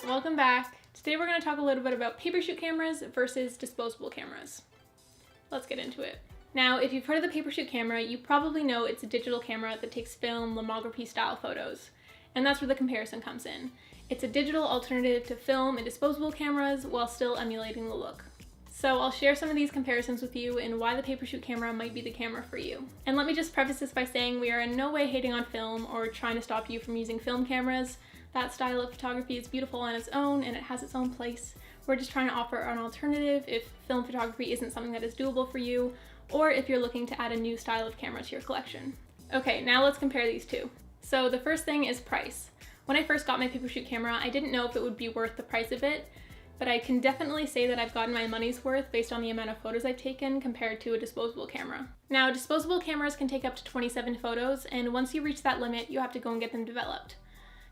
Welcome back. Today we're going to talk a little bit about paper shoot cameras versus disposable cameras. Let's get into it. Now, if you've heard of the paper shoot camera, you probably know it's a digital camera that takes film, lomography style photos. And that's where the comparison comes in. It's a digital alternative to film and disposable cameras while still emulating the look. So I'll share some of these comparisons with you and why the paper shoot camera might be the camera for you. And let me just preface this by saying we are in no way hating on film or trying to stop you from using film cameras. That style of photography is beautiful on its own and it has its own place. We're just trying to offer an alternative if film photography isn't something that is doable for you, or if you're looking to add a new style of camera to your collection. Okay, now let's compare these two. So the first thing is price. When I first got my paper shoot camera, I didn't know if it would be worth the price of it, but I can definitely say that I've gotten my money's worth based on the amount of photos I've taken compared to a disposable camera. Now, disposable cameras can take up to 27 photos, and once you reach that limit, you have to go and get them developed.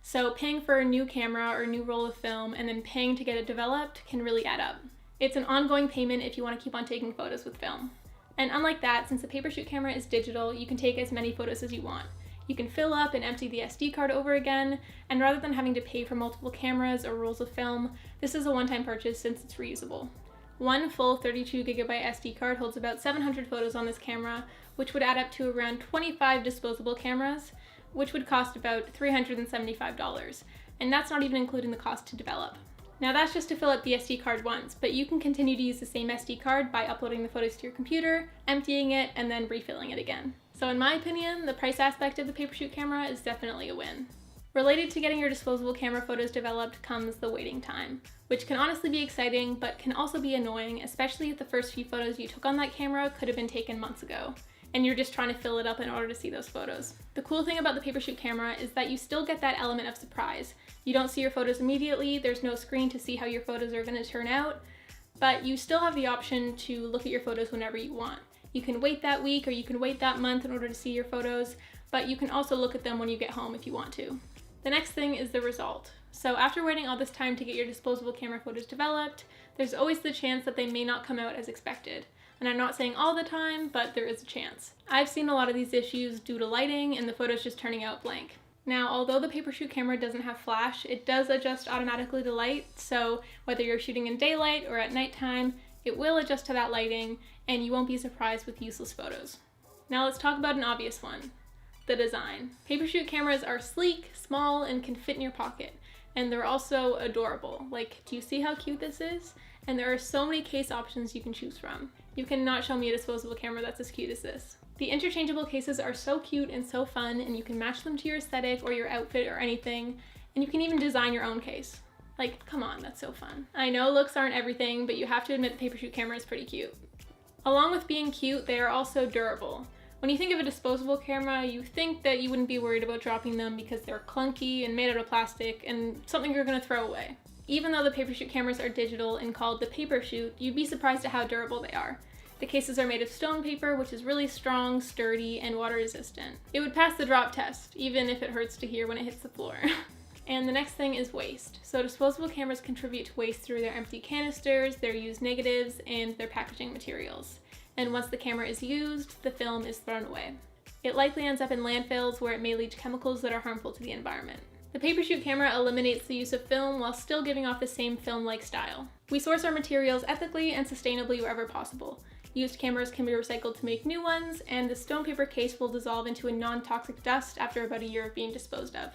So paying for a new camera or a new roll of film and then paying to get it developed can really add up. It's an ongoing payment if you want to keep on taking photos with film. And unlike that, since the paper shoot camera is digital, you can take as many photos as you want. You can fill up and empty the SD card over again, and rather than having to pay for multiple cameras or rolls of film, this is a one-time purchase since it's reusable. One full 32GB SD card holds about 700 photos on this camera, which would add up to around 25 disposable cameras, which would cost about $375, and that's not even including the cost to develop. Now that's just to fill up the SD card once, but you can continue to use the same SD card by uploading the photos to your computer, emptying it, and then refilling it again. So in my opinion, the price aspect of the paper shoot camera is definitely a win. Related to getting your disposable camera photos developed comes the waiting time, which can honestly be exciting, but can also be annoying, especially if the first few photos you took on that camera could have been taken months ago, and you're just trying to fill it up in order to see those photos. The cool thing about the paper shoot camera is that you still get that element of surprise. You don't see your photos immediately, there's no screen to see how your photos are going to turn out, but you still have the option to look at your photos whenever you want. You can wait that week or you can wait that month in order to see your photos, but you can also look at them when you get home if you want to. The next thing is the result. So after waiting all this time to get your disposable camera photos developed, there's always the chance that they may not come out as expected. And I'm not saying all the time, but there is a chance. I've seen a lot of these issues due to lighting and the photos just turning out blank. Now, although the paper shoot camera doesn't have flash, it does adjust automatically to light, so whether you're shooting in daylight or at nighttime, it will adjust to that lighting, and you won't be surprised with useless photos. Now let's talk about an obvious one, the design. Paper shoot cameras are sleek, small, and can fit in your pocket, and they're also adorable. Like, do you see how cute this is? And there are so many case options you can choose from. You cannot show me a disposable camera that's as cute as this. The interchangeable cases are so cute and so fun, and you can match them to your aesthetic or your outfit or anything, and you can even design your own case. Like, come on, that's so fun. I know looks aren't everything, but you have to admit the paper shoot camera is pretty cute. Along with being cute, they are also durable. When you think of a disposable camera, you think that you wouldn't be worried about dropping them because they're clunky and made out of plastic and something you're gonna throw away. Even though the paper shoot cameras are digital and called the paper shoot, you'd be surprised at how durable they are. The cases are made of stone paper, which is really strong, sturdy, and water resistant. It would pass the drop test, even if it hurts to hear when it hits the floor. And the next thing is waste. So disposable cameras contribute to waste through their empty canisters, their used negatives, and their packaging materials. And once the camera is used, the film is thrown away. It likely ends up in landfills where it may leach chemicals that are harmful to the environment. The paper shoot camera eliminates the use of film while still giving off the same film-like style. We source our materials ethically and sustainably wherever possible. Used cameras can be recycled to make new ones, and the stone paper case will dissolve into a non-toxic dust after about a year of being disposed of.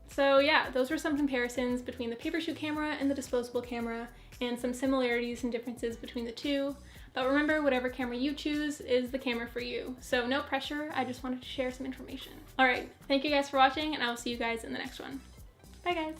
So yeah, those were some comparisons between the paper shoot camera and the disposable camera, and some similarities and differences between the two. But remember, whatever camera you choose is the camera for you. So no pressure, I just wanted to share some information. Alright, thank you guys for watching, and I will see you guys in the next one. Bye guys!